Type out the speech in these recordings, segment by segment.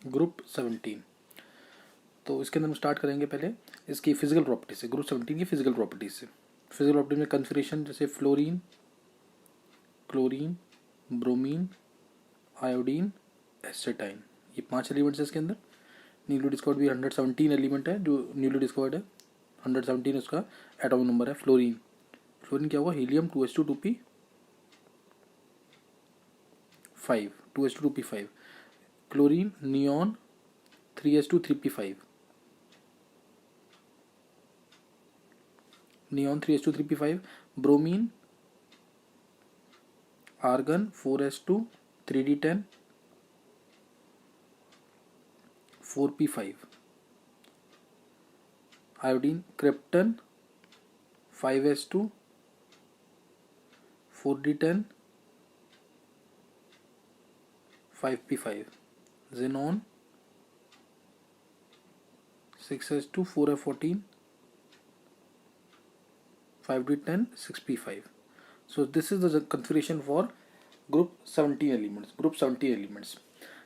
Group 17। तो इसके अंदर हम स्टार्ट करेंगे पहले इसकी फिजिकल प्रॉपर्टी से, ग्रुप 17 की फिजिकल प्रॉपर्टीज से। फिजिकल प्रॉपर्टी में कन्फिग्रेशन जैसे फ्लोरीन, क्लोरीन, ब्रोमीन, आयोडीन, एसिटाइन, ये 5 एलिमेंट्स है इसके अंदर। न्यूली डिस्कवर्ड भी 117 एलिमेंट है जो न्यूली डिस्कवर्ड है, 117 उसका एटॉमिक नंबर है। फ्लोरीन, फ्लोरीन क्या होगा, helium 2s2 2p5, 2s2 2p5। Chlorine, neon 3s2 3p5, neon 3s2 3p5। Bromine, argon 4s2 3d10 4p5। Iodine, krypton 5s2 4d10 5p5। Xenon 6s2 4f14 5d10 6p5। So this is the configuration for group 17 elements, group 17 elements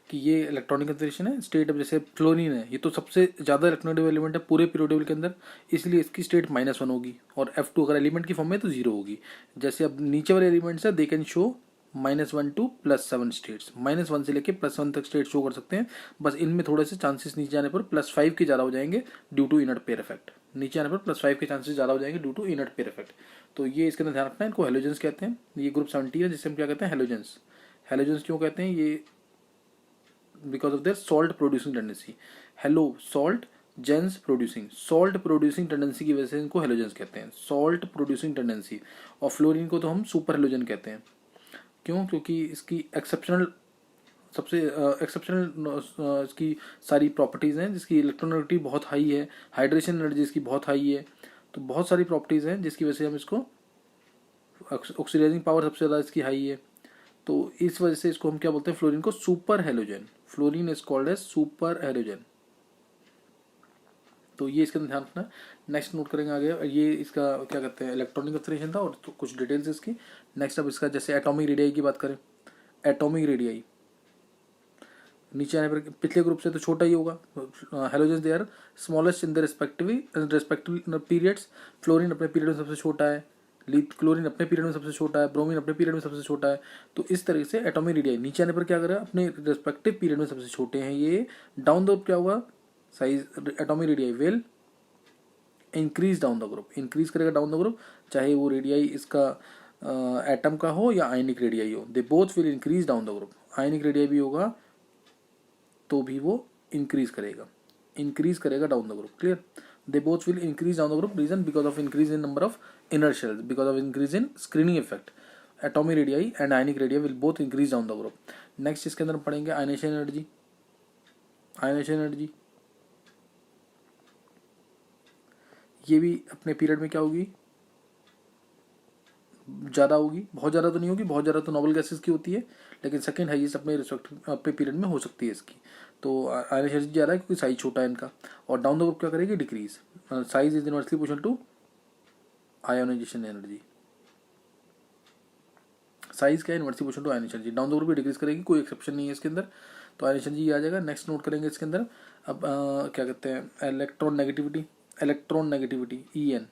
कि ये electronic configuration है। State अब जैसे fluorine है, ये तो सबसे ज़्यादा इलेक्ट्रॉनिक एलिमेंट है पूरे पीरियोड टेबल के अंदर, इसलिए इसकी स्टेट -1 होगी और F2 अगर एलिमेंट की फॉर्म में तो 0 होगी। जैसे अब नीचे वाले एलिमेंट्स है they can show -1 to +7 states, -1 से लेके +1 तक स्टेट शो कर सकते हैं। बस इनमें थोड़े से चांसेस नीचे जाने पर +5 के ज़्यादा हो जाएंगे due to inert pair effect, नीचे आने पर +5 के चांसेस ज़्यादा हो जाएंगे due to inert pair effect. तो ये इसके अंदर ध्यान रखना है, इनको हेलोजेंस कहते हैं। ये ग्रुप 17 है जिससे हम क्या कहते हैं, हेलोजेंस। हेलोजेंस क्यों कहते हैं, ये because of their salt producing tendency. Halo salt, gens producing, salt producing tendency की वजह से इनको हेलोजेंस कहते हैं, सॉल्ट प्रोड्यूसिंग टेंडेंसी। और फ्लोरीन को तो हम सुपर हेलोजन कहते हैं। क्यों, क्योंकि इसकी एक्सेप्शनल सबसे एक्सेप्शनल इसकी सारी प्रॉपर्टीज़ हैं, जिसकी इलेक्ट्रोनेगेटिविटी बहुत हाई है, हाइड्रेशन एनर्जी इसकी बहुत हाई है। तो बहुत सारी प्रॉपर्टीज़ हैं जिसकी वजह से हम इसको, ऑक्सीडाइजिंग पावर सबसे ज़्यादा इसकी हाई है, तो इस वजह से इसको हम क्या बोलते हैं, फ्लोरीन को super halogen. Fluorine is called as super halogen. तो ये इसके अंदर ध्यान रखना। नेक्स्ट नोट करेंगे आगे, ये इसका क्या कहते हैं, इलेक्ट्रॉनिक कन्फिग्रेशन था और तो कुछ डिटेल्स इसकी। नेक्स्ट अब इसका जैसे एटॉमिक रेडियाई की बात करें, एटॉमिक रेडियाई नीचे आने पर पिछले ग्रुप से तो छोटा ही होगा। Halogens they are smallest in the respective periods. Fluorine अपने पीरियड में सबसे छोटा है, क्लोरीन अपने पीरियड में सबसे छोटा है, ब्रोमीन अपने पीरियड में सबसे छोटा है। तो इस तरीके से एटॉमिक रेडियाई नीचे आने पर क्या करें, अपने रेस्पेक्टिव पीरियड में सबसे छोटे हैं ये। डाउन द ग्रुप क्या हुआ, size atomic radii will increase down the group, increase करेगा डाउन द ग्रुप, चाहे वो रेडियाई इसका एटम का हो या आयनिक रेडियाई हो, they both will increase down the group. Ionic radii भी होगा तो भी वो इंक्रीज करेगा down the group. Clear, they both will increase down the group, reason because of increase in number of inner shells, because of increase in screening effect. Atomic radii and ionic radii will both increase down the group. Next इसके अंदर पढ़ेंगे ionisation energy. Ionisation energy ये भी अपने period में क्या होगी, ज़्यादा होगी, बहुत ज़्यादा तो नहीं होगी, बहुत ज़्यादा तो नोबल गैसेस की होती है, लेकिन सेकंड हाईएस्ट अपने रिस्पेक्टिव अपने पीरियड में हो सकती है इसकी। तो आयनेशन एनर्जी ज़्यादा है क्योंकि साइज छोटा है इनका। और डाउन द ग्रुप क्या करेगी, decrease. Size is inversely proportional to ionization energy. Size क्या है, inversely proportional to ionization energy. Down the group भी डिक्रीज करेगी, कोई एक्सेप्शन नहीं है इसके अंदर। तो आयोनाइजेशन एनर्जी आ जाएगा। नेक्स्ट नोट करेंगे इसके अंदर अब क्या कहते हैं, electron negativity. Electron negativity EN,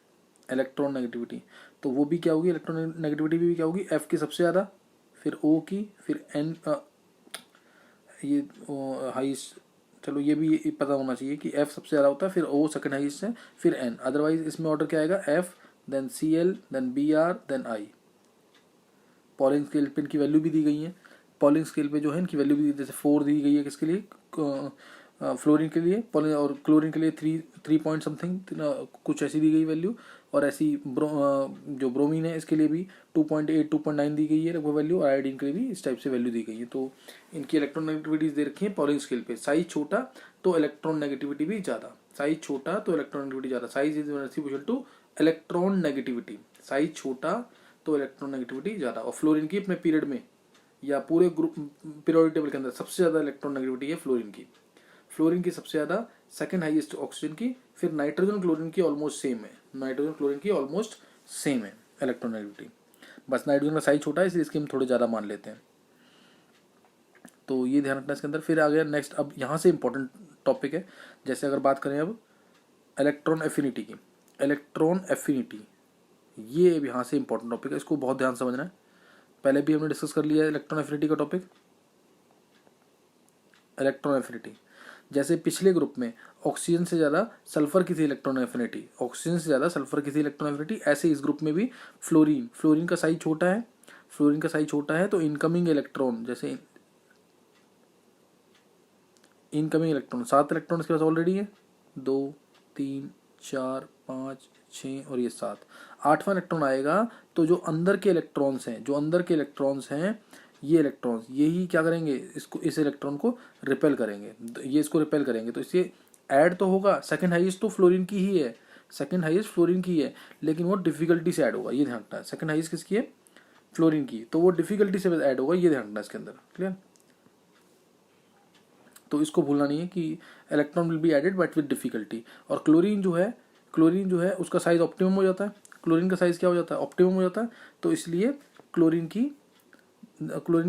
electron negativity, तो वो भी क्या होगी, इलेक्ट्रॉन नेगेटिविटी भी क्या होगी, F की सबसे ज़्यादा, फिर O की, फिर N, ये हाईएस्ट। चलो ये भी पता होना चाहिए कि F सबसे ज़्यादा होता है, फिर O सेकंड हाईएस्ट है, फिर N। अदरवाइज इसमें ऑर्डर क्या आएगा, F then Cl then Br then I। Pauling scale पे इनकी वैल्यू भी दी गई है, पॉलिंग स्केल पे जो है इनकी वैल्यू भी जैसे 4 दी गई है किसके लिए, फ्लोरीन के लिए, और क्लोरीन के लिए 3 पॉइंट समथिंग कुछ ऐसी दी गई वैल्यू। और ऐसी जो ब्रोमीन है इसके लिए भी 2.8 2.9 दी गई है वो वैल्यू, और आयोडीन के लिए भी इस टाइप से वैल्यू दी गई है। तो इनकी इलेक्ट्रॉन नेगेटिविटीज दे रखी है पॉलिंग स्केल पे। साइज छोटा तो इलेक्ट्रॉन नेगेटिविटी भी ज़्यादा, साइज छोटा तो इलेक्ट्रॉन नेगेटिविटी ज़्यादा। Size is equal two electron negativity, size छोटा तो इलेक्ट्रॉन नेगेटिविटी ज़्यादा। और फ्लोरीन की अपने पीरियड में या पूरे ग्रुप पीरियोडिक टेबल के अंदर सबसे ज़्यादा इलेक्ट्रॉन नेगेटिविटी है फ्लोरीन की। फ्लोरीन की सबसे ज़्यादा, सेकंड हाईएस्ट ऑक्सीजन की, फिर नाइट्रोजन क्लोरीन की ऑलमोस्ट सेम है, नाइट्रोजन क्लोरीन की ऑलमोस्ट सेम है इलेक्ट्रॉन नेगेटिविटी। बस नाइट्रोजन का साइज छोटा है इसलिए इसकी हम थोड़े ज़्यादा मान लेते हैं। तो ये ध्यान रखना इसके अंदर। फिर आ गया नेक्स्ट, अब यहाँ से इंपॉर्टेंट टॉपिक है, जैसे अगर बात करें अब इलेक्ट्रॉन एफिनिटी की, इलेक्ट्रॉन एफिनिटी ये अब यहाँ से इंपॉर्टेंट टॉपिक है, इसको बहुत ध्यान से समझना है। पहले भी हमने डिस्कस कर लिया है इलेक्ट्रॉन एफिनिटी का टॉपिक। इलेक्ट्रॉन एफिनिटी जैसे पिछले ग्रुप में ऑक्सीजन से ज़्यादा सल्फर की थी इलेक्ट्रॉन एफिनिटी, ऑक्सीजन से ज़्यादा सल्फर की थी इलेक्ट्रॉन एफिनिटी, ऐसे इस ग्रुप में भी फ्लोरीन, फ्लोरीन का साइज छोटा है, फ्लोरीन का साइज छोटा है तो इनकमिंग इलेक्ट्रॉन, जैसे इनकमिंग इलेक्ट्रॉन 7 इलेक्ट्रॉन इसके पास ऑलरेडी है, 2 3 4 5 6 और ये 7, 8वां इलेक्ट्रॉन आएगा तो जो अंदर के इलेक्ट्रॉन्स हैं, जो अंदर के इलेक्ट्रॉन्स हैं, ये इलेक्ट्रॉन्स यही क्या करेंगे, इसको, इस इलेक्ट्रॉन को रिपेल करेंगे, ये इसको रिपेल करेंगे, तो इससे ऐड तो होगा, सेकंड हाईएस्ट तो फ्लोरीन की ही है, सेकंड हाईएस्ट फ्लोरीन की है, लेकिन वो डिफिकल्टी से ऐड होगा, ये ध्यान रखना है। सेकंड हाईएस्ट किसकी है, फ्लोरीन की, तो वो डिफिकल्टी से ऐड होगा, ये ध्यान रखना है इसके अंदर। क्लियर, तो इसको भूलना नहीं है कि electron will be added but with difficulty. और क्लोरीन जो है, क्लोरीन जो है उसका साइज ऑप्टिमम हो जाता है, क्लोरीन का साइज क्या हो जाता है, ऑप्टिमम हो जाता है, तो इसलिए क्लोरीन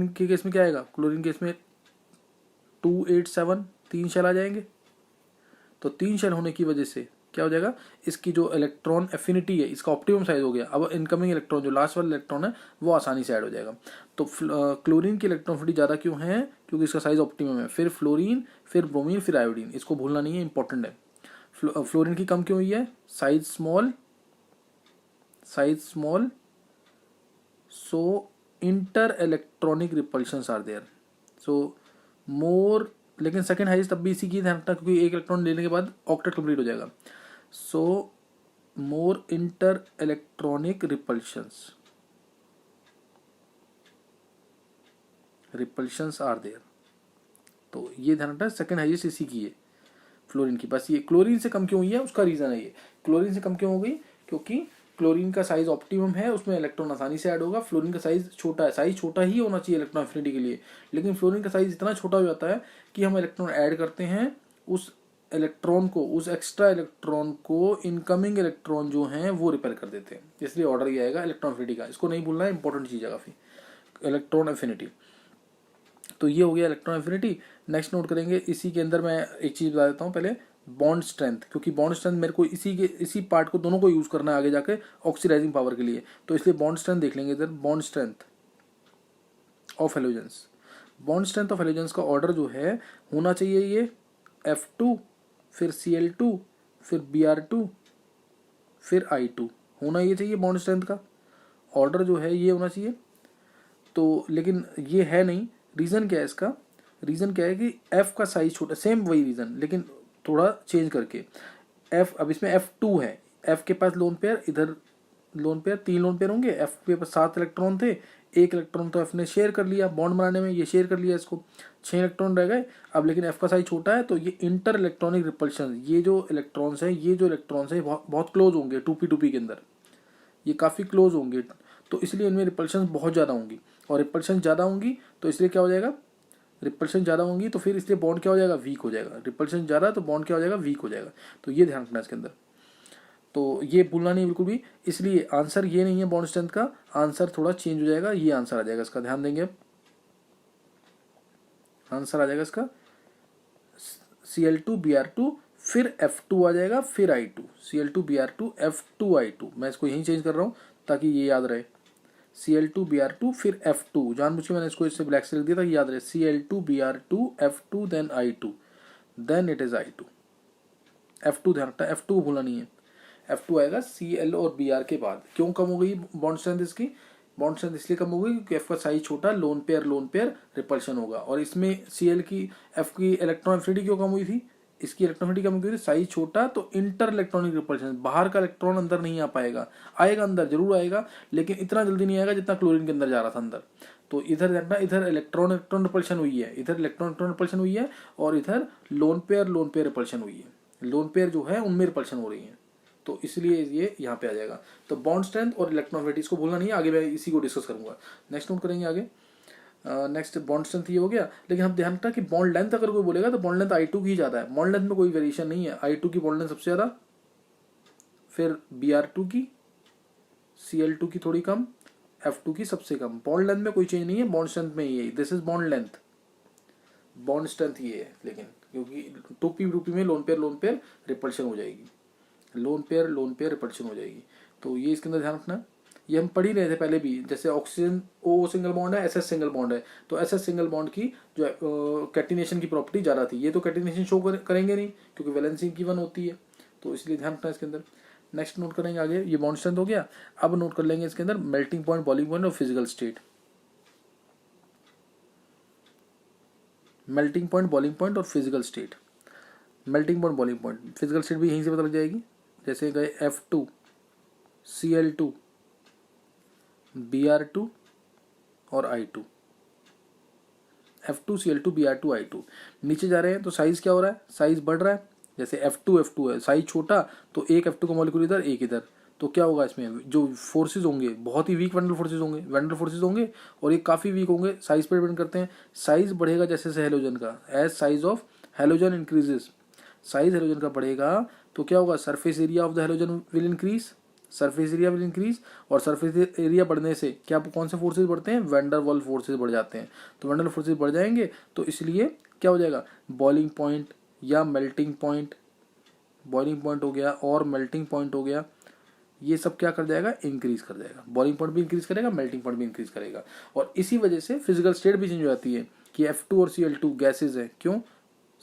के केस में क्या आएगा, क्लोरीन केस में 287 3 शेल आ जाएंगे, तो 3 शेल होने की वजह से क्या हो जाएगा, इसकी जो इलेक्ट्रॉन एफिनिटी है इसका ऑप्टिमम साइज हो गया। अब इनकमिंग इलेक्ट्रॉन जो लास्ट वाला इलेक्ट्रॉन है वो आसानी से ऐड हो जाएगा। तो क्लोरीन की इलेक्ट्रॉन एफिनिटी ज़्यादा क्यों है, क्योंकि इसका साइज ऑप्टिमम है, फिर फ्लोरीन, फिर ब्रोमीन, फिर आयोडीन, इसको भूलना नहीं है, इंपॉर्टेंट है। फ्लोरीन की कम क्यों हुई है, size small, so inter electronic repulsions are there, so more, लेकिन सेकंड हाईएस्ट तब भी इसी की ध्यान रखना क्योंकि एक इलेक्ट्रॉन लेने के बाद ऑक्टेट कंप्लीट हो जाएगा। So more inter electronic repulsions are there, तो ये ध्यान रखना, सेकंड हाईएस्ट इसी की है फ्लोरीन की। बस ये क्लोरीन से कम क्यों हुई है उसका रीजन है ये, क्लोरीन से कम क्यों हो गई, क्योंकि क्लोरीन का साइज ऑप्टिमम है, उसमें इलेक्ट्रॉन आसानी से ऐड होगा, फ्लोरीन का साइज छोटा है, साइज छोटा ही होना चाहिए इलेक्ट्रॉन एफिनिटी के लिए, लेकिन फ्लोरीन का साइज इतना छोटा हो जाता है कि हम इलेक्ट्रॉन ऐड करते हैं, उस इलेक्ट्रॉन को, उस एक्स्ट्रा इलेक्ट्रॉन को इनकमिंग इलेक्ट्रॉन जो हैं वो रिपेल कर देते हैं, इसलिए ऑर्डर ये आएगा इलेक्ट्रॉन एफिनिटी का, इसको नहीं भूलना है, इंपॉर्टेंट चीज़ है काफ़ी, इलेक्ट्रॉन एफिनिटी। तो ये हो गया इलेक्ट्रॉन एफिनिटी। नेक्स्ट नोट करेंगे, इसी के अंदर मैं एक चीज़ बता देता हूँ पहले, बॉन्ड स्ट्रेंथ, क्योंकि बॉन्ड स्ट्रेंथ मेरे को इसी पार्ट को दोनों को यूज़ करना है आगे जाके ऑक्सीडाइजिंग पावर के लिए, तो इसलिए बॉन्ड स्ट्रेंथ देख लेंगे इधर, bond strength of halogens. Bond strength of halogens का ऑर्डर जो है होना चाहिए ये F2, फिर Cl2, फिर Br2, फिर I2, होना ये चाहिए बॉन्ड स्ट्रेंथ का ऑर्डर जो है ये होना चाहिए। तो लेकिन ये है नहीं, रीज़न क्या है इसका, रीज़न क्या है कि F का साइज छोटा, सेम वही रीज़न लेकिन थोड़ा चेंज करके, F अब इसमें F2 है, F के पास लोन पेयर, इधर लोन पेयर, 3 लोन पेयर होंगे, F के पास 7 इलेक्ट्रॉन थे, 1 इलेक्ट्रॉन तो F ने शेयर कर लिया बॉन्ड बनाने में, ये शेयर कर लिया इसको, 6 इलेक्ट्रॉन रह गए। अब लेकिन F का साइज छोटा है तो ये इंटर इलेक्ट्रॉनिक रिपल्शन, ये जो इलेक्ट्रॉन्स हैं, ये जो इलेक्ट्रॉन्स हैं बहुत क्लोज होंगे 2p2p के अंदर, ये काफ़ी क्लोज होंगे, तो इसलिए इनमें रिपल्शन बहुत ज़्यादा होंगी, और रिपल्शन ज़्यादा होंगी तो इसलिए क्या हो जाएगा, रिपल्शन ज़्यादा होंगी तो फिर इसलिए बॉन्ड क्या हो जाएगा, वीक हो जाएगा, रिपल्शन ज़्यादा तो बॉन्ड क्या हो जाएगा, वीक हो जाएगा, तो ये ध्यान रखना इसके अंदर, तो ये भूलना नहीं बिल्कुल भी। इसलिए आंसर ये नहीं है बॉन्ड स्ट्रेंथ का, आंसर थोड़ा चेंज हो जाएगा, ये आंसर आ जाएगा इसका, ध्यान देंगे अब आंसर आ जाएगा इसका Cl2Br2, फिर F2 आ जाएगा, फिर I2, Cl2Br2 F2 I2, मैं इसको यहीं चेंज कर रहा हूँ ताकि ये याद रहे, Cl2Br2 फिर F2, जानबूझ के मैंने इसको इससे ब्लैक से लिख दिया ताकि याद रहे, Cl2Br2 F2 then I2, then it is I2, F2 ध्यान रखना, F2 भूलना नहीं है, F2 आएगा Cl और Br के बाद। क्यों कम हो गई बॉन्ड स्ट्रेंथ इसकी, बॉन्ड स्ट्रेंथ इसलिए कम हो गई क्योंकि F का साइज छोटा, लोन पेयर रिपल्शन होगा, और इसमें Cl की F की इलेक्ट्रॉन एफिनिटी क्यों कम हुई थी, इसकी इलेक्ट्रॉन एफिनिटी कम हुई थी, साइज छोटा तो इंटर इलेक्ट्रॉनिक रिपल्शन, बाहर का इलेक्ट्रॉन अंदर नहीं आ पाएगा, आएगा अंदर जरूर आएगा लेकिन इतना जल्दी नहीं आएगा जितना क्लोरीन के अंदर जा रहा था अंदर। तो इधर देखना, इधर इलेक्ट्रॉन रिपल्शन हुई है, इधर इलेक्ट्रॉन रिपल्शन हुई है, और इधर लोन पेयर रिपल्शन हुई है, लोन पेयर जो है उनमें रिपल्शन हो रही है, तो इसलिए ये यहाँ पे आ जाएगा। तो बॉन्ड स्ट्रेंथ और इलेक्ट्रॉन एफिनिटी इसको भूलना नहीं है, आगे मैं इसी को डिस्कस करूंगा। नेक्स्ट नोट करेंगे आगे, नेक्स्ट बॉन्ड स्ट्रेंथ ये हो गया, लेकिन हम ध्यान रखना कि बॉन्ड लेंथ अगर कोई बोलेगा तो बॉन्ड लेंथ I2 की ज़्यादा है, बॉन्ड लेंथ में कोई वेरिएशन नहीं है, I2 की बॉन्ड लेंथ सबसे ज़्यादा, फिर Br2 की, Cl2 की थोड़ी कम, F2 की सबसे कम, बॉन्ड लेंथ में कोई चेंज नहीं है, बॉन्ड स्ट्रेंथ में ये, this is bond length, bond strength ये है, लेकिन क्योंकि 2p में लोन पेयर रिपल्शन हो जाएगी, लोन पेयर रिपल्शन हो जाएगी। तो ये इसके अंदर ध्यान रखना। ये हम पढ़ ही रहे थे पहले भी, जैसे ऑक्सीजन ओ सिंगल बॉन्ड है, एसएस सिंगल बॉन्ड है, तो एसएस सिंगल बॉन्ड की जो कैटिनेशन की प्रॉपर्टी ज़्यादा थी, ये तो कैटिनेशन शो करेंगे नहीं क्योंकि वैलेंसी की 1 होती है, तो इसलिए ध्यान रखना इसके अंदर। नेक्स्ट नोट करेंगे आगे, ये बॉन्ड स्ट्रेंथ हो गया। अब नोट कर लेंगे इसके अंदर मेल्टिंग पॉइंट, बॉइलिंग पॉइंट और physical state. Melting point, boiling point और physical state. Melting point, boiling point, physical state भी यहीं से पता लग जाएगी। जैसे गए F2 Cl2 Br2 और I2, F2 Cl2 Br2 I2। नीचे जा रहे हैं तो साइज क्या हो रहा है, साइज बढ़ रहा है। जैसे F2 है, साइज छोटा तो एक F2 का मॉलिक्यूल इधर, एक इधर, तो क्या होगा इसमें, जो फोर्सेज होंगे बहुत ही वीक वेंडल फोर्सेज होंगे और ये काफ़ी वीक होंगे, साइज पर डिपेंड करते हैं। साइज बढ़ेगा जैसे जैसे हेलोजन का, as size of halogen increases, size halogen का बढ़ेगा तो क्या होगा, surface area of the halogen will increase, surface area will increase. और सरफेस एरिया बढ़ने से क्या, कौन से फोर्सेज बढ़ते हैं, वैंडर वाल फोर्सेज बढ़ जाते हैं। तो वैंडर फोर्सेज बढ़ जाएंगे तो इसलिए क्या हो जाएगा, बॉइलिंग पॉइंट या मेल्टिंग पॉइंट, बॉइलिंग पॉइंट हो गया और मेल्टिंग पॉइंट हो गया, ये सब क्या कर जाएगा, इंक्रीज कर जाएगा। बॉइलिंग पॉइंट भी इंक्रीज करेगा, मेल्टिंग पॉइंट भी इंक्रीज करेगा। और इसी वजह से फिजिकल स्टेट भी चेंज हो जाती है कि F2 और Cl2 गैसेज है, क्यों,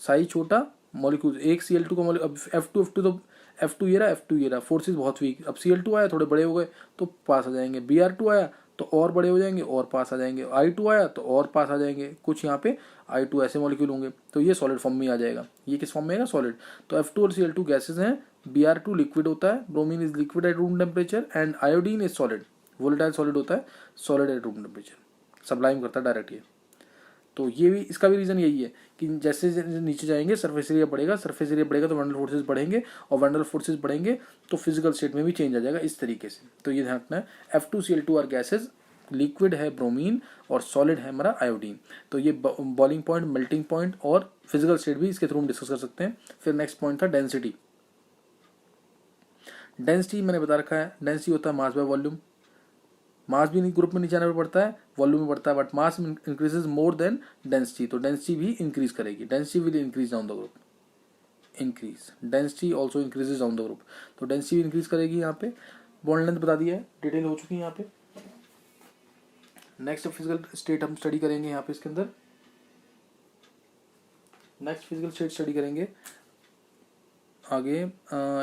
साइज छोटा, मॉलिक्यूल एक Cl2 का मॉलिक्यूल, अब F2 तो F2 ये रहा, फोर्सेज बहुत वीक, अब Cl2 आया थोड़े बड़े हो गए तो पास आ जाएंगे, Br2 आया तो और बड़े हो जाएंगे और पास आ जाएंगे, I2 आया तो और पास आ जाएंगे, कुछ यहाँ पे I2 ऐसे मॉलिक्यूल होंगे तो ये सॉलिड फॉर्म में आ जाएगा। ये किस फॉर्म में आएगा, सॉलिड। तो F2 और Cl2 गैसेज हैं, Br2 लिक्विड होता है, bromine is liquid at room temperature and iodine is solid, volatile solid होता है, solid at room temperature, sublime करता है डायरेक्ट ये। तो ये भी, इसका भी रीज़न यही है कि जैसे नीचे जाएंगे सरफेस एरिया बढ़ेगा, सरफेस एरिया बढ़ेगा तो वैंडल फोर्सेज बढ़ेंगे, और वैंडल फोर्सेज बढ़ेंगे तो फिजिकल स्टेट में भी चेंज आ जाएगा इस तरीके से। तो ये ध्यान रखना है, F2Cl2 आर गैसेज, लिक्विड है ब्रोमीन और सॉलिड है हमारा आयोडीन। तो ये बॉइलिंग पॉइंट, मेल्टिंग पॉइंट और फिजिकल स्टेट भी इसके थ्रू हम डिस्कस कर सकते हैं। फिर नेक्स्ट पॉइंट था डेंसिटी। डेंसिटी मैंने बता रखा है, डेंसिटी होता है मास बाय वॉल्यूम। मास भी ग्रुप में नीचे आने पर बढ़ता है, वॉल्यूम में बढ़ता है, but mass increases more than density, तो डेंसिटी भी इंक्रीज करेगी, density will increase down the group, increase density also increases down the group, तो डेंसिटी इंक्रीज करेगी। यहाँ पे बॉन्ड लेंथ बता दिया है, डिटेल हो चुकी है यहाँ पे। नेक्स्ट फिजिकल स्टेट हम स्टडी करेंगे यहाँ पे इसके अंदर, नेक्स्ट फिजिकल स्टेट स्टडी करेंगे आगे।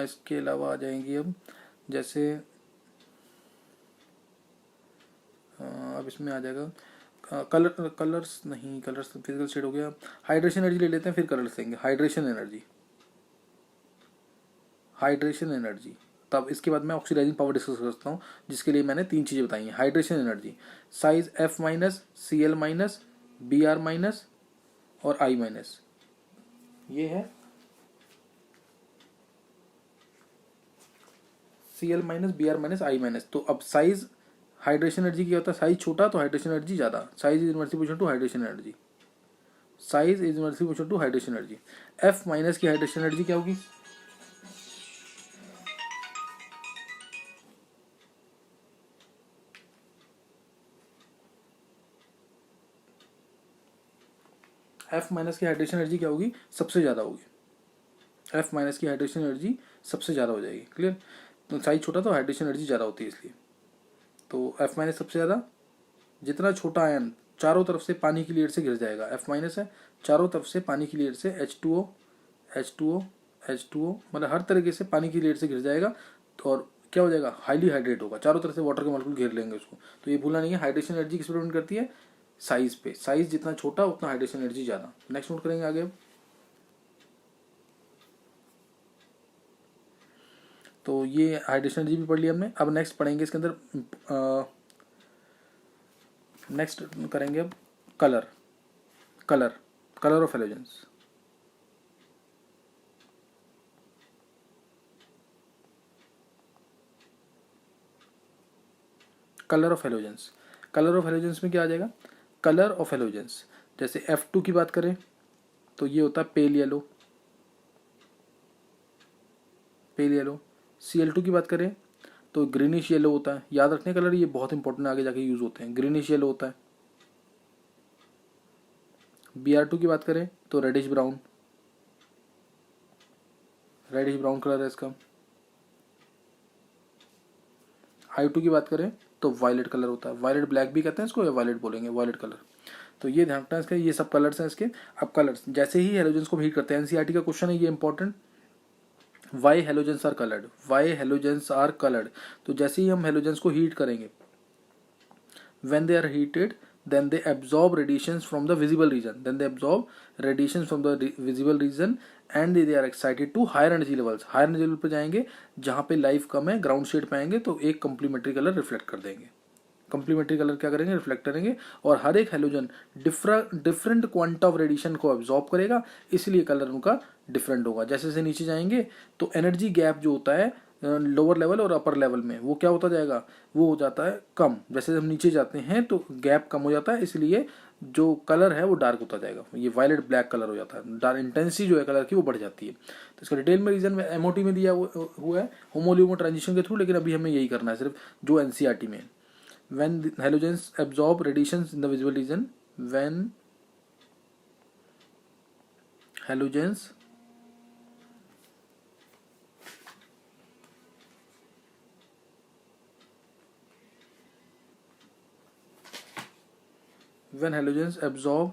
इसके अलावा आ जाएंगे अब, जैसे अब इसमें आ जाएगा कलर्स नहीं, कलर्स फिजिकल स्टेट हो गया। हाइड्रेशन एनर्जी ले लेते हैं फिर कलर्स देंगे। हाइड्रेशन एनर्जी, तब इसके बाद मैं ऑक्सीडाइजिंग पावर डिस्कस करता हूँ, जिसके लिए मैंने 3 चीज़ें बताई हैं। Hydration energy, size F minus, Cl minus, Br minus और I माइनस, ये है Cl minus, Br minus, I minus. तो अब साइज हाइड्रेशन एनर्जी क्या होता है, साइज छोटा तो हाइड्रेशन एनर्जी ज़्यादा, size is inversely proportional to hydration energy, size is inversely proportional to hydration energy. F minus की हाइड्रेशन एनर्जी क्या होगी, F माइनस की हाइड्रेशन एनर्जी क्या होगी, सबसे ज़्यादा होगी, F माइनस की हाइड्रेशन एनर्जी सबसे ज़्यादा हो जाएगी। क्लियर, तो साइज छोटा तो हाइड्रेशन एनर्जी ज़्यादा होती है इसलिए, तो F माइनस सबसे ज़्यादा। जितना छोटा आयन चारों तरफ से पानी की लेयर से घिर जाएगा, F माइनस है, चारों तरफ से पानी की लेयर से H2O मतलब हर तरीके से पानी की लेयर से घिर जाएगा, और क्या हो जाएगा, हाईली हाइड्रेट होगा, चारों तरफ से वाटर के मॉलिक्यूल घेर लेंगे उसको। तो ये भूलना नहीं है, हाइड्रेशन एनर्जी किस पर डिपेंड करती है, साइज पे, साइज जितना छोटा उतना हाइड्रेशन एनर्जी ज़्यादा। नेक्स्ट नोट करेंगे आगे। तो ये हाइड्रेशन एनर्जी भी पढ़ लिया हमने। अब नेक्स्ट पढ़ेंगे इसके अंदर, नेक्स्ट करेंगे अब colour of halogens. Colour of halogens में क्या आ जाएगा, कलर ऑफ हेलोजेंस, जैसे F2 की बात करें तो ये होता है पेल येलो, Cl2 की बात करें तो ग्रीनिश येलो होता है। याद रखने कलर, ये बहुत इंपॉर्टेंट आगे जाके यूज होते हैं। ग्रीनिश येलो होता है। Br2 की बात करें तो रेडिश ब्राउन कलर है इसका। I2 की बात करें तो वायलेट कलर होता है, वायलेट ब्लैक भी कहते हैं इसको, या वायलेट बोलेंगे, वायलेट कलर। तो ये ध्यान रखना है इसका, ये सब कलर्स हैं इसके। अब कलर्स जैसे ही हेलोजेंस को हीट करते हैं, एनसीईआरटी का क्वेश्चन है ये important, why halogens are coloured, why halogens are coloured. तो जैसे ही हम हेलोजेंस को हीट करेंगे, when they are heated then they absorb radiations from the visible region, visible region and they are excited to higher energy levels, higher energy level पे जाएंगे जहाँ पे life कम है, ग्राउंड शेड पाएंगे तो एक कम्प्लीमेंट्री कलर रिफ्लेक्ट कर देंगे। कम्प्लीमेंट्री कलर क्या करेंगे, रिफ्लेक्ट करेंगे, और हर एक halogen different quanta of radiation को एब्जॉर्ब करेगा, इसलिए कलर उनका डिफरेंट होगा। जैसे जैसे नीचे जाएंगे तो एनर्जी गैप जो होता है लोअर लेवल और अपर लेवल में, वो क्या होता जाएगा, वो हो जाता है कम। जैसे हम नीचे जाते हैं तो गैप कम हो जाता है, इसलिए जो कलर है वो डार्क होता जाएगा, ये वायलेट ब्लैक कलर हो जाता है, डार्क इंटेंसिटी जो है कलर की वो बढ़ जाती है। तो इसका डिटेल में रीजन में एमओटी में दिया हुआ है होमोल्यूमो ट्रांजिशन के थ्रू, लेकिन अभी हमें यही करना है सिर्फ जो एनसीईआरटी में। when halogens absorb radiations in the visible region, when halogens absorb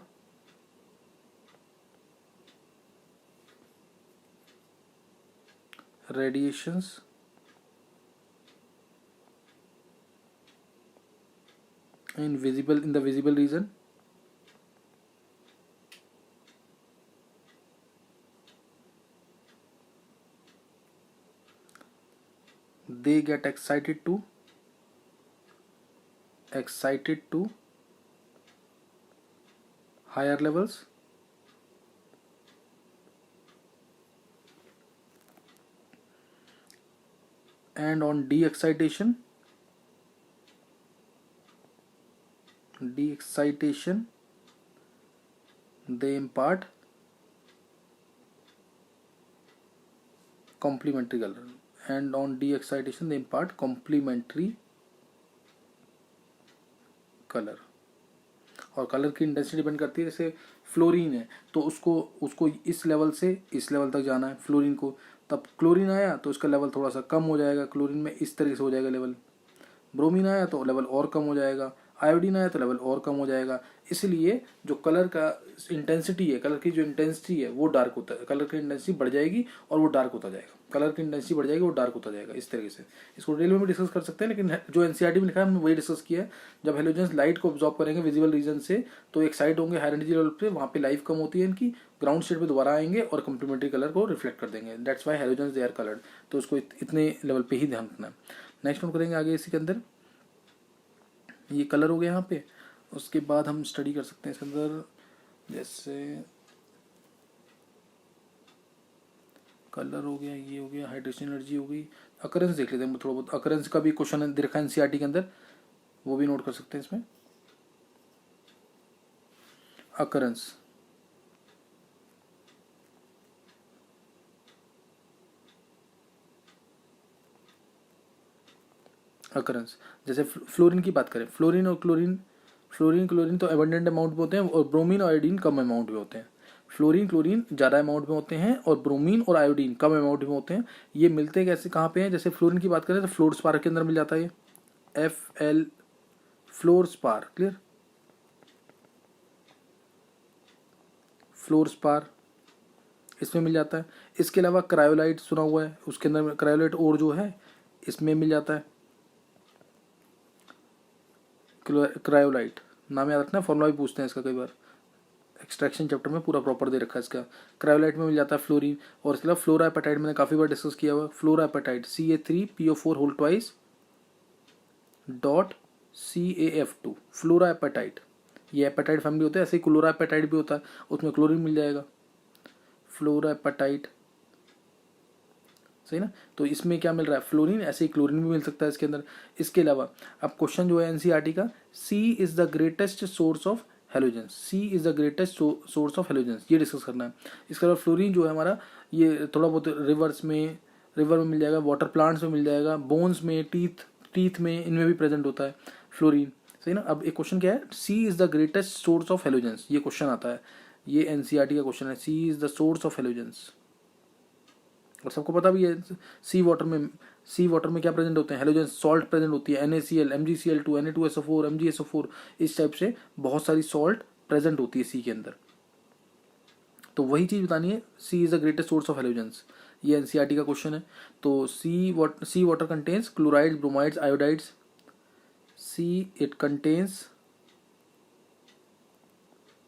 radiations in the visible region, they get excited to higher levels, and on de-excitation they impart complementary color, and on de-excitation they impart complementary color। और colour की intensity depend करती है, जैसे fluorine है तो उसको इस level से इस लेवल तक जाना है फ्लोरीन को, तब क्लोरीन आया तो उसका लेवल थोड़ा सा कम हो जाएगा, क्लोरीन में इस तरीके से हो जाएगा लेवल। ब्रोमीन आया तो लेवल और कम हो जाएगा, आयोडीन आया तो लेवल और कम हो जाएगा। इसलिए जो कलर का इंटेंसिटी है, कलर की जो इंटेंसिटी है वो डार्क होता है, कलर की इंटेंसिटी बढ़ जाएगी और वो डार्क होता जाएगा, कलर की इंटेंसिटी बढ़ जाएगी वो डार्क होता जाएगा। इस तरीके से इसको डिटेल में भी डिस्कस कर सकते हैं, लेकिन जो एनसीईआरटी में लिखा है हमने वही डिस्कस किया है। जब हेलोजेंस लाइट को ऑब्जॉर्ब करेंगे विजिबल रीजन से तो एक्साइट होंगे हायर एनर्जी लेवल पे, वहाँ पे लाइफ कम होती है इनकी, ग्राउंड स्टेट पे दोबारा आएंगे और कम्प्लीमेंट्री कलर को रिफ्लेक्ट कर देंगे, that's why halogens they are coloured. तो उसको इतने लेवल पे ही ध्यान रखना है। नेक्स्ट नोट करेंगे आगे इसी के अंदर, ये कलर हो गया यहाँ पे। उसके बाद हम स्टडी कर सकते हैं इसके अंदर, जैसे कलर हो गया, ये हो गया, हाइड्रेशन एनर्जी हो गई, अकरेंस देख लेते हैं थोड़ा बहुत। अकरेंस का भी क्वेश्चन दे रखा है एनसीईआरटी के अंदर, वो भी नोट कर सकते हैं इसमें। अकरेंस जैसे फ्लोरीन की बात करें, फ्लोरीन और क्लोरीन तो एबंडेंट अमाउंट में होते हैं और ब्रोमीन और आयोडीन कम अमाउंट में होते हैं। क्लोरीन ज़्यादा अमाउंट में होते हैं और ब्रोमीन और आयोडीन कम अमाउंट में होते हैं। ये मिलते कैसे कहाँ पे हैं, जैसे फ्लोरीन की बात करें तो फ्लोरस्पार के अंदर मिल जाता है, ये FL फ्लोरस्पार, क्लियर, फ्लोरस्पार इसमें मिल जाता है। इसके अलावा क्रायोलाइट सुना हुआ है, उसके अंदर क्रायोलाइट और जो है इसमें मिल जाता है, क्रायोलाइट नाम याद रखना, फॉर्मूला भी पूछते हैं इसका कई बार, एक्सट्रैक्शन चैप्टर में पूरा प्रॉपर दे रखा है इसका। क्रायोलाइट में मिल जाता है फ्लोरीन, और इसके अलावा फ्लोरापेटाइट मैंने काफ़ी बार डिस्कस किया हुआ, fluorapatite CA3PO4 whole twice .CaF2 fluorapatite, ये एपेटाइट फैमिली होता है, ऐसे ही क्लोरापेटाइट भी होता है, उसमें क्लोरीन मिल जाएगा, फ्लोरापेटाइट, सही ना। तो इसमें क्या मिल रहा है, फ्लोरीन, ऐसे ही क्लोरीन भी मिल सकता है इसके अंदर। इसके अलावा अब क्वेश्चन जो है एनसीईआरटी का, C is the greatest source of halogens, C is the greatest source of halogens, ये डिस्कस करना है। इसके अलावा फ्लोरीन जो है हमारा, ये थोड़ा बहुत रिवर में मिल जाएगा, वाटर प्लांट्स में मिल जाएगा, बोन्स में, टीथ में, इनमें भी प्रेजेंट होता है फ्लोरीन, सही ना। अब एक क्वेश्चन क्या है, C is the greatest source of halogens, ये क्वेश्चन आता है ये एनसीईआरटी का क्वेश्चन है। Sea is the source of halogens, और सबको पता भी है सी वाटर में क्या प्रेजेंट होते हैं, हेलोजेंस सॉल्ट प्रेजेंट होती है, NaCl, MgCl2, Na2SO4, MgSO4, इस टाइप से बहुत सारी सॉल्ट प्रेजेंट होती है सी के अंदर। तो वही चीज बतानी है, sea is the greatest source of halogens, ये एनसीईआरटी का क्वेश्चन है। तो sea water contains chlorides, bromides, iodides. Sea it contains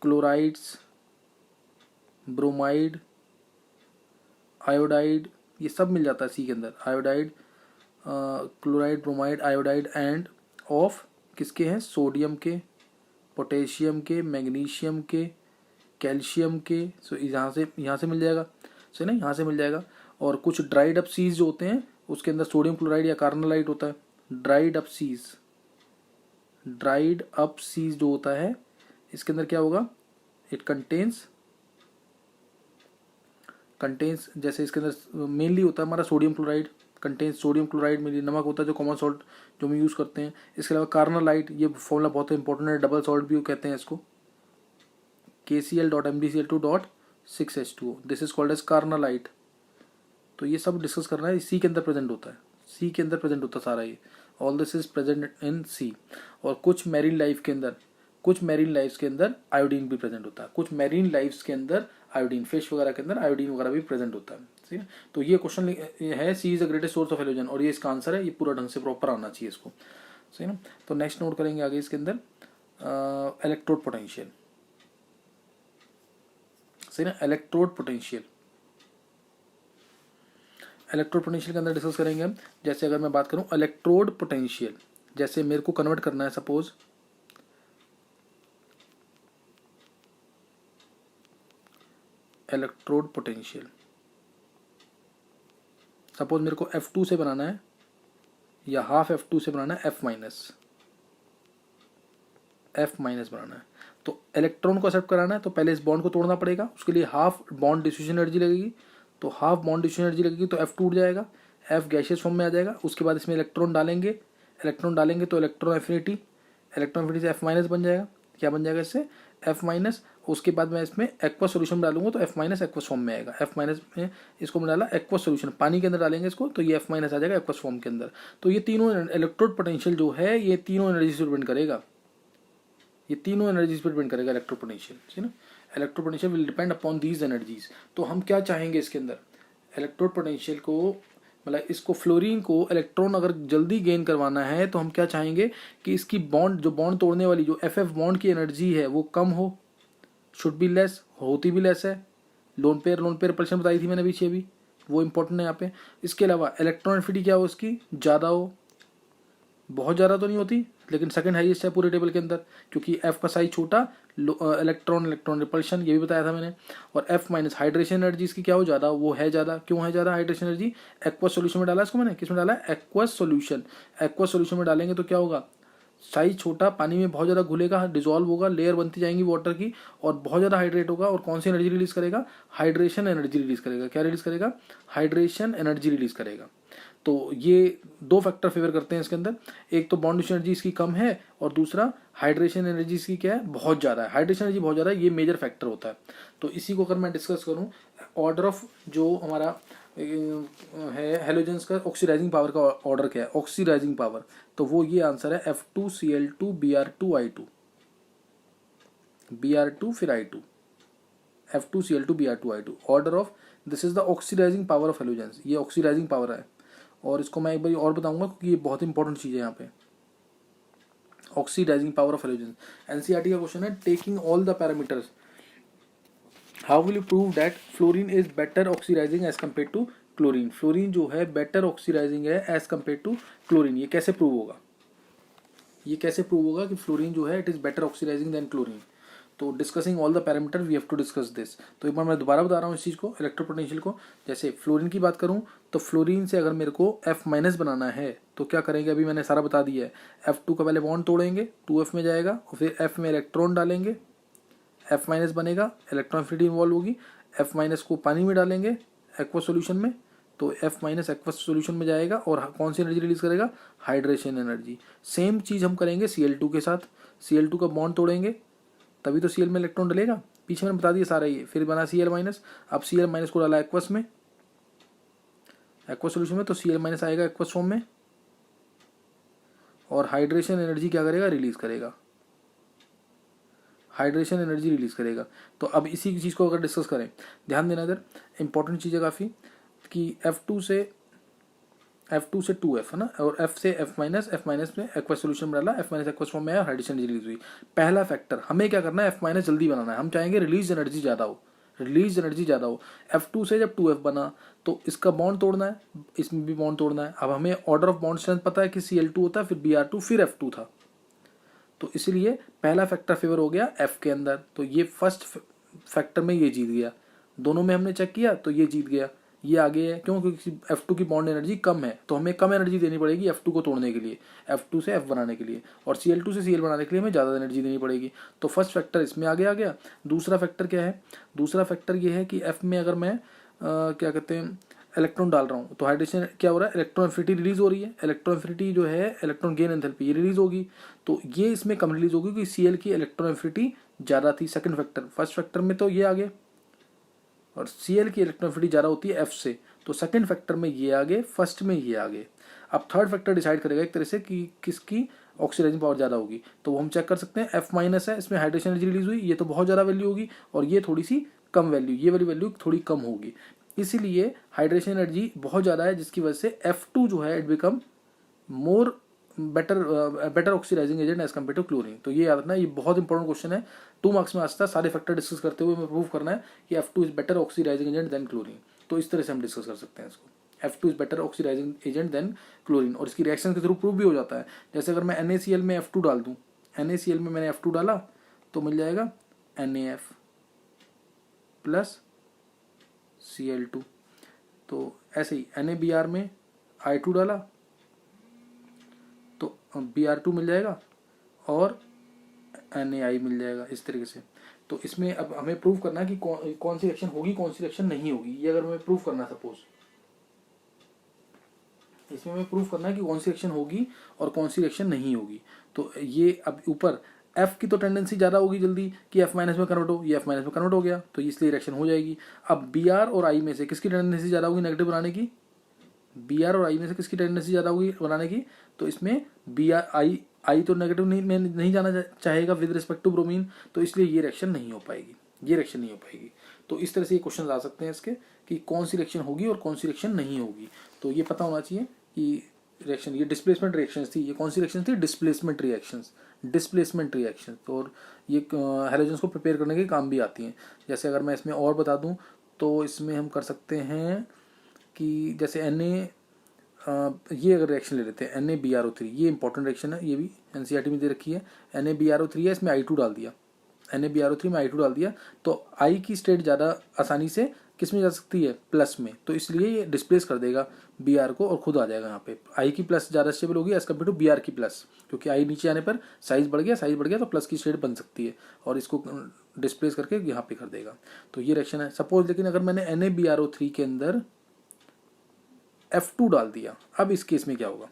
chlorides, bromide, iodide, ये सब मिल जाता है सी के अंदर। Iodide, chloride, bromide, iodide and of किसके हैं, सोडियम के, पोटेशियम के, मैग्नीशियम के, कैल्शियम के। सो यहाँ से मिल जाएगा, सही ना, यहाँ से मिल जाएगा। और कुछ ड्राइड अप सीज जो होते हैं उसके अंदर सोडियम क्लोराइड या कार्बोनाइट होता है। ड्राइड अप सीज जो होता है इसके अंदर क्या होगा, इट कंटेन्स जैसे इसके अंदर मेनली होता है हमारा sodium chloride, contains sodium chloride, mainly नमक होता है जो कॉमन सॉल्ट जो हम यूज़ करते हैं। इसके अलावा कार्बोनाइट, ये फॉर्मूला बहुत इंपॉर्टेंट है, डबल सॉल्ट भी कहते हैं इसको, KCl.MgCl2.6H2O, this is called as carbonite. तो ये सब डिस्कस करना है, सी के अंदर प्रेजेंट होता है, सी के अंदर प्रेजेंट होता है सारा ये, all this is present in sea. और कुछ मैरीन लाइफ के अंदर आयोडीन भी प्रेजेंट होता है, कुछ मैरीन लाइफ्स के अंदर आयोडीन, फिश वगैरह के अंदर आयोडीन वगैरह भी प्रेजेंट होता है, ठीक है। तो ये क्वेश्चन है, sea is the greatest source of halogen, और ये इसका आंसर है, ये पूरा ढंग से प्रॉपर आना चाहिए इसको, सही ना। तो नेक्स्ट नोट करेंगे आगे इसके अंदर इलेक्ट्रोड पोटेंशियल, सही ना। इलेक्ट्रोड पोटेंशियल के अंदर डिस्कस करेंगे हम। जैसे अगर मैं बात करूं इलेक्ट्रोड पोटेंशियल, जैसे मेरे को कन्वर्ट करना है, सपोज इलेक्ट्रोड पोटेंशियल, सपोज मेरे को F2 से बनाना है या हाफ F2 से बनाना है, F माइनस बनाना है। तो इलेक्ट्रॉन को एक्सेप्ट कराना है तो पहले इस बॉन्ड को तोड़ना पड़ेगा, उसके लिए हाफ बॉन्ड डिफ्यूजन एनर्जी लगेगी। तो हाफ बॉन्ड डिफ्यूजन एनर्जी लगेगी तो F टूट जाएगा, F गैशियस फॉर्म में आ जाएगा। उसके बाद इसमें इलेक्ट्रॉन डालेंगे तो इलेक्ट्रॉन एफिनिटी से F माइनस बन जाएगा। क्या बन जाएगा इससे, F माइनस। उसके बाद मैं इसमें एक्वस सोल्यूशन डालूंगा तो F माइनस एक्वस फॉर्म में आएगा। F माइनस में इसको मैं डाला एक्वस सोल्यूशन, पानी के अंदर डालेंगे इसको तो ये F माइनस आ जाएगा एक्वस फॉर्म के अंदर। तो ये तीनों इलेक्ट्रोड पोटेंशियल जो है ये तीनों एनर्जी से डिपेंड करेगा, इलेक्ट्रो पोटेंशियल, ठीक है ना। Electro potential will depend upon these energies. तो हम क्या चाहेंगे इसके अंदर, इलेक्ट्रोड पोटेंशियल को, मतलब इसको फ्लोरीन को इलेक्ट्रॉन अगर जल्दी गेन करवाना है तो हम क्या चाहेंगे कि इसकी बॉन्ड तोड़ने वाली जो FF बॉन्ड की एनर्जी है वो कम हो, शुड बी लेस, होती भी लेस है। लोन पेयर रिपल्शन बताई थी मैंने पीछे भी, वो इंपॉर्टेंट है यहाँ पे। इसके अलावा इलेक्ट्रॉन एफिनिटी क्या हो उसकी, ज़्यादा हो, बहुत ज़्यादा तो नहीं होती लेकिन सेकंड हाईएस्ट है पूरे टेबल के अंदर, क्योंकि F का साइज छोटा, इलेक्ट्रॉन रिपल्शन ये भी बताया था मैंने। और F माइनस हाइड्रेशन एनर्जी इसकी क्या हो, ज़्यादा, वो है ज़्यादा। क्यों है ज़्यादा हाइड्रेशन एनर्जी, एक्वस सोल्यूशन में डाला इसको मैंने, किस में डाला, एक्वस सोल्यूशन में डालेंगे तो क्या होगा, साइज छोटा, पानी में बहुत ज़्यादा घुलेगा, डिजोल्व होगा, लेयर बनती जाएंगी वाटर की, और बहुत ज़्यादा हाइड्रेट होगा। और कौन सी एनर्जी रिलीज करेगा, हाइड्रेशन एनर्जी रिलीज करेगा। क्या रिलीज करेगा, हाइड्रेशन एनर्जी रिलीज करेगा। तो ये दो फैक्टर फेवर करते हैं इसके अंदर, एक तो बॉन्ड एनर्जी इसकी कम है और दूसरा हाइड्रेशन एनर्जी इसकी क्या है, बहुत ज़्यादा है। हाइड्रेशन एनर्जी बहुत ज़्यादा है, ये मेजर फैक्टर होता है। तो इसी को अगर मैं डिस्कस करूँ, ऑर्डर ऑफ जो हमारा है हेलोजेंस का ऑक्सीडाइजिंग पावर का ऑर्डर क्या है, ऑक्सीडाइजिंग पावर, तो वो ये आंसर है F2Cl2 Br2 I2, Br2 फिर I2, F2Cl2 Br2 I2, order of, this is the oxidising power of halogens, ये ऑक्सीडाइजिंग पावर है। और इसको मैं एक बार और बताऊंगा क्योंकि ये बहुत इंपॉर्टेंट चीज़ है यहाँ पे, oxidising power of halogens. NCERT का क्वेश्चन है, taking all the parameters how will you prove that fluorine is better oxidising as compare to chlorine. Fluorine जो है बेटर ऑक्सीडाइजिंग है एज कम्पेयर टू क्लोरीन, ये कैसे प्रूव होगा, कि fluorine जो है it is better oxidising than chlorine. तो discussing all the parameter we have to discuss this. तो एक बार मैं दोबारा बता रहा हूँ इस चीज़ को, इलेक्ट्रो पोटेंशियल को। जैसे फ्लोरीन की बात करूँ तो फ्लोरीन से अगर मेरे को F माइनस बनाना है तो क्या करेंगे, अभी मैंने सारा बता दिया है। F2 का पहले बॉन्ड तोड़ेंगे, 2F में जाएगा, और फिर F में इलेक्ट्रॉन डालेंगे, F माइनस बनेगा, इलेक्ट्रॉन एफिनिटी इन्वॉल्व होगी। F माइनस को पानी में डालेंगे एक्वस सोल्यूशन में, तो F माइनस एक्वस सोल्यूशन में जाएगा और कौन सी एनर्जी रिलीज करेगा, हाइड्रेशन एनर्जी। सेम चीज़ हम करेंगे Cl2 के साथ, Cl2 का बॉन्ड तोड़ेंगे तभी तो Cl में इलेक्ट्रॉन डलेगा, पीछे मैंने बता दिया सारा ये, फिर बना Cl-, अब Cl- को डाला एक्वस में, एक्वस सोल्यूशन में, तो Cl- आएगा एक्वस फॉर्म में, और हाइड्रेशन एनर्जी क्या करेगा, रिलीज करेगा, हाइड्रेशन एनर्जी रिलीज करेगा। तो अब इसी चीज़ को अगर डिस्कस करें, ध्यान देना इधर, इंपॉर्टेंट चीज़ है काफ़ी, कि F2 से 2F है ना, और F से F-, में एक्वस सोल्यूशन डाला, F- एक्वस फॉर्म में आया, हाइड्रेशन रिलीज हुई। पहला फैक्टर हमें क्या करना है, F- जल्दी बनाना है, हम चाहेंगे रिलीज एनर्जी ज़्यादा हो, रिलीज एनर्जी ज़्यादा हो। F2 से जब 2F बना तो इसका बॉन्ड तोड़ना है, इसमें भी बॉन्ड तोड़ना है। अब हमें ऑर्डर ऑफ बॉन्ड स्ट्रेंथ पता है कि Cl2 होता है, फिर Br2, फिर F2 था, तो इसलिए पहला फैक्टर फेवर हो गया F के अंदर, तो ये फर्स्ट फैक्टर में ये जीत गया। दोनों में हमने चेक किया तो ये जीत गया, ये आगे है, क्यों, क्योंकि F2 की बॉन्ड एनर्जी कम है, तो हमें कम एनर्जी देनी पड़ेगी F2 को तोड़ने के लिए, F2 से F बनाने के लिए, और Cl2 से Cl बनाने के लिए हमें ज़्यादा एनर्जी देनी पड़ेगी। तो फर्स्ट फैक्टर इसमें आगे आ गया। दूसरा फैक्टर क्या है, दूसरा फैक्टर ये है कि F में अगर मैं क्या कहते हैं इलेक्ट्रॉन डाल रहा हूँ, तो हाइड्रेशन क्या हो रहा है, इलेक्ट्रॉन एफिनिटी रिलीज हो रही है, इलेक्ट्रॉन एफिनिटी जो है इलेक्ट्रॉन गेन एंथैल्पी ये रिलीज होगी, तो ये इसमें कम रिलीज होगी क्योंकि Cl की इलेक्ट्रॉन एफिनिटी ज़्यादा थी। सेकंड फैक्टर, फर्स्ट फैक्टर में तो ये आ गए, और Cl की इलेक्ट्रॉन एफिनिटी ज़्यादा होती है F से, तो सेकंड फैक्टर में ये आ गए, फर्स्ट में ये आ गए। अब थर्ड फैक्टर डिसाइड करेगा एक तरह से कि किसकी ऑक्सीडाइजिंग पावर ज़्यादा होगी, तो वो हम चेक कर सकते हैं। F- है, इसमें हाइड्रेशन एनर्जी रिलीज हुई, ये तो बहुत ज़्यादा वैल्यू होगी, और ये थोड़ी सी कम वैल्यू, ये वाली वैल्यू थोड़ी कम होगी, इसीलिए हाइड्रेशन एनर्जी बहुत ज़्यादा है, जिसकी वजह से F2 जो है it become more better oxidising agent as compare to chlorine. तो ये याद रखना, ये बहुत इंपॉर्टेंट क्वेश्चन है, 2 मार्क्स में आता है। सारे फैक्टर डिस्कस करते हुए हमें प्रूव करना है कि F2 is better oxidising agent than chlorine. तो इस तरह से हम डिस्कस कर सकते हैं इसको, F2 is better oxidising agent than chlorine, और इसकी रिएक्शन के थ्रू प्रूव भी हो जाता है। जैसे अगर मैं NaCl में F2 डाल दूँ, NaCl में मैंने F2 डाला तो मिल जाएगा NaF प्लस Cl2, तो ऐसे ही NaBr में I2 डाला तो Br2 मिल जाएगा, और NaI मिल जाएगा, इस तरीके से। तो इसमें अब हमें प्रूव करना है कि कौन सी रिएक्शन होगी, कौन सी रिएक्शन नहीं होगी, ये अगर हमें प्रूव करना है, सपोज इसमें हमें प्रूव करना है कि कौन सी रिएक्शन होगी और कौन सी रिएक्शन नहीं होगी। तो ये अब ऊपर F की तो टेंडेंसी ज़्यादा होगी जल्दी कि F- में कन्वर्ट हो, ये F- में कन्वर्ट हो गया, तो इसलिए रिएक्शन हो जाएगी। अब Br और I में से किसकी टेंडेंसी ज़्यादा होगी नेगेटिव बनाने की, Br और I में से किसकी टेंडेंसी ज़्यादा होगी बनाने की, तो इसमें Br I तो नेगेटिव नहीं जाना चाहेगा विद रिस्पेक्ट टू ब्रोमीन, तो इसलिए ये रिएक्शन नहीं हो पाएगी, ये रिएक्शन नहीं हो पाएगी। तो इस तरह से ये क्वेश्चन आ सकते हैं इसके कि कौन सी रिएक्शन होगी और कौन सी रिएक्शन नहीं होगी। तो ये पता होना चाहिए कि रिएक्शन, ये डिस्प्लेसमेंट रिएक्शंस थी, ये कौन सी रिएक्शन थी, डिस्प्लेसमेंट रिएक्शंस, डिस्प्लेसमेंट रिएक्शंस। तो और ये हैलोजेंस को प्रिपेयर करने के काम भी आती हैं। जैसे अगर मैं इसमें और बता दूं तो इसमें हम कर सकते हैं कि जैसे ये अगर रिएक्शन ले लेते हैं NaBrO3, ये इंपॉर्टेंट रिएक्शन है, ये भी NCERT में दे रखी है। NaBrO3 है, इसमें I2 डाल दिया, NaBrO3 में I2 डाल दिया, तो I की स्टेट ज़्यादा आसानी से किस में जा सकती है, प्लस में, तो इसलिए ये डिस्प्लेस कर देगा Br को और खुद आ जाएगा यहाँ पे। I की प्लस ज़्यादा स्टेबल होगी एज कम्पेयर टू Br की प्लस, क्योंकि I नीचे आने पर साइज बढ़ गया तो प्लस की स्टेट बन सकती है, और इसको डिस्प्लेस करके यहाँ पे कर देगा। तो ये रिएक्शन है। सपोज लेकिन अगर मैंने NaBrO3 के अंदर F2 डाल दिया, अब इस केस में क्या होगा,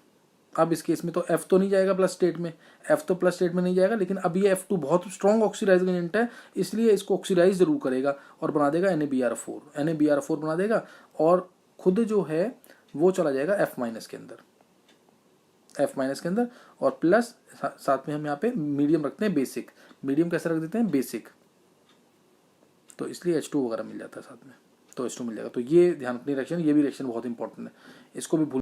अब इस केस में तो F तो नहीं जाएगा प्लस स्टेट में, F तो प्लस स्टेट में नहीं जाएगा, लेकिन अब ये F2 बहुत स्ट्रॉन्ग ऑक्सीडाइजिंग एजेंट है, इसलिए इसको ऑक्सीडाइज जरूर करेगा और बना देगा NaBr4 बना देगा, और खुद जो है वो चला जाएगा F- के अंदर, F- के अंदर, और प्लस साथ में हम यहाँ पे मीडियम रखते हैं, बेसिक, मीडियम कैसे रख देते हैं, बेसिक, तो इसलिए H2 वगैरह मिल जाता है साथ में, तो H2 मिल जाएगा। तो ये ध्यान रखनी रिएक्शन, ये भी रिएक्शन बहुत इंपॉर्टेंट है, इसको भी